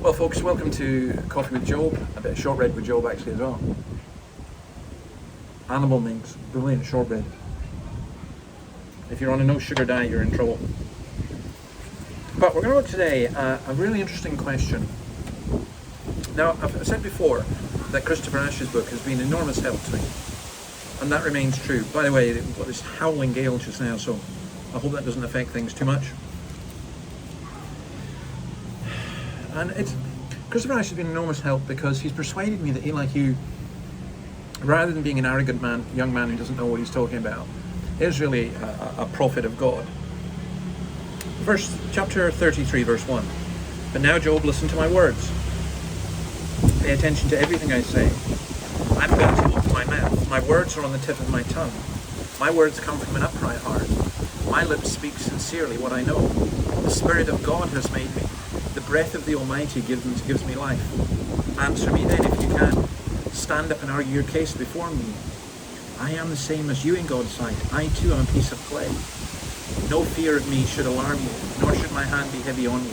Well, folks, welcome to Coffee with Job, a bit of shortbread with Job actually as well. Animal minks, brilliant shortbread. If you're on a no sugar diet, you're in trouble. But we're going to look today at a really interesting question. Now, I've said before that Christopher Ash's book has been enormous help to me, and that remains true. By the way, we've got this howling gale just now, so I hope that doesn't affect things too much. And Christopher Ash has been an enormous help because he's persuaded me that Elihu, rather than being an arrogant young man who doesn't know what he's talking about, is really a prophet of God. Chapter 33, verse 1. But now, Job, listen to my words. Pay attention to everything I say. I'm about to open my mouth. My words are on the tip of my tongue. My words come from an upright heart. My lips speak sincerely what I know. The Spirit of God has made me. The breath of the Almighty gives me life. Answer me then if you can. Stand up and argue your case before me. I am the same as you in God's sight. I too am a piece of clay. No fear of me should alarm you, nor should my hand be heavy on you.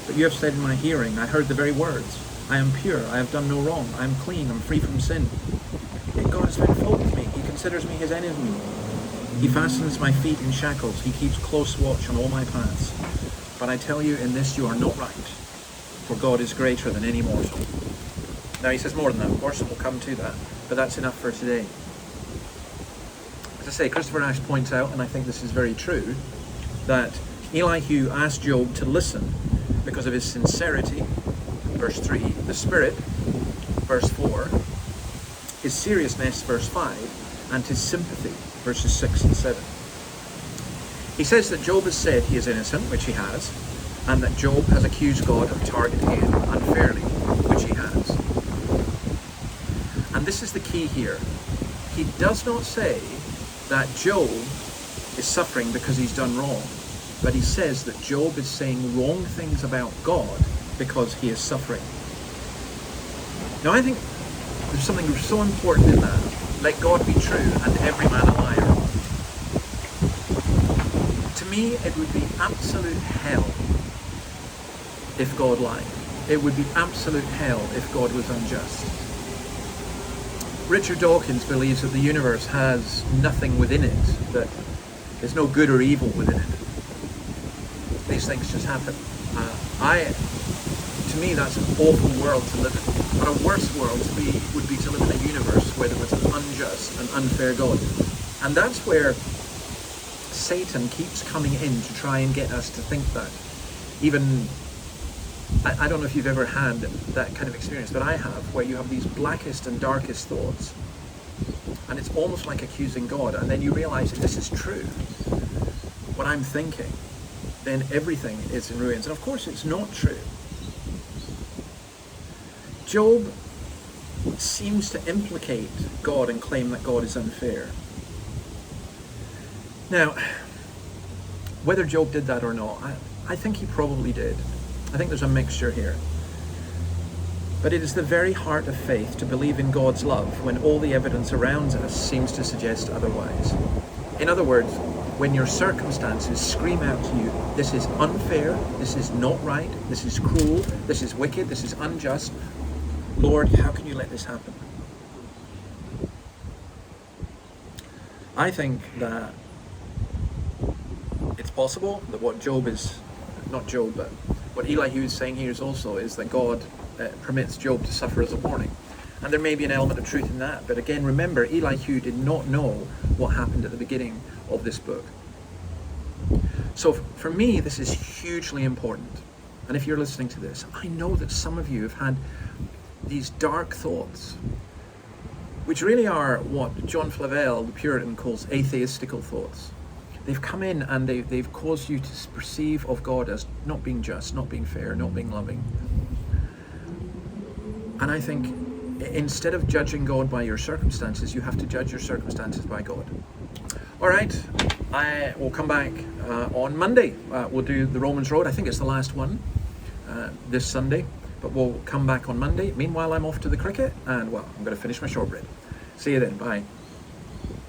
But you have said in my hearing, I heard the very words. I am pure, I have done no wrong, I am clean, I'm free from sin. Yet God has been fault with me, he considers me his enemy. He fastens my feet in shackles, he keeps close watch on all my paths. But I tell you, in this you are not right, for God is greater than any mortal. Now he says more than that, of course, and we'll come to that, but that's enough for today. As I say, Christopher Ash points out, and I think this is very true, that Elihu asked Job to listen because of his sincerity, verse 3, the spirit, verse 4, his seriousness, verse 5, and his sympathy, verses 6 and 7. He says that Job has said he is innocent, which he has, and that Job has accused God of targeting him unfairly, which he has. And this is the key here. He does not say that Job is suffering because he's done wrong, but he says that Job is saying wrong things about God because he is suffering. Now I think there's something so important in that. Let God be true and every man a liar. To me, it would be absolute hell if God lied. It would be absolute hell if God was unjust. Richard Dawkins believes that the universe has nothing within it, that there's no good or evil within it. These things just happen. To me, that's an awful world to live in. But a worse world would be to live in a universe where there was an unjust and unfair God. And that's where Satan keeps coming in to try and get us to think that. Even, I don't know if you've ever had that kind of experience, but I have, where you have these blackest and darkest thoughts. And it's almost like accusing God. And then you realize if this is true, what I'm thinking, then everything is in ruins. And of course it's not true. Job seems to implicate God and claim that God is unfair. Now, whether Job did that or not, I think he probably did. I think there's a mixture here. But it is the very heart of faith to believe in God's love when all the evidence around us seems to suggest otherwise. In other words, when your circumstances scream out to you, this is unfair, this is not right, this is cruel, this is wicked, this is unjust, Lord, how can you let this happen? I think that it's possible that what Elihu is saying here is that God permits Job to suffer as a warning. And there may be an element of truth in that. But again, remember, Elihu did not know what happened at the beginning of this book. So for me, this is hugely important. And if you're listening to this, I know that some of you have had these dark thoughts, which really are what John Flavel, the Puritan, calls atheistical thoughts. They've come in and they've caused you to perceive of God as not being just, not being fair, not being loving. And I think instead of judging God by your circumstances, you have to judge your circumstances by God. All right, I will come back on Monday. We'll do the Romans Road. I think it's the last one this Sunday, but we'll come back on Monday. Meanwhile, I'm off to the cricket and, well, I'm going to finish my shortbread. See you then. Bye.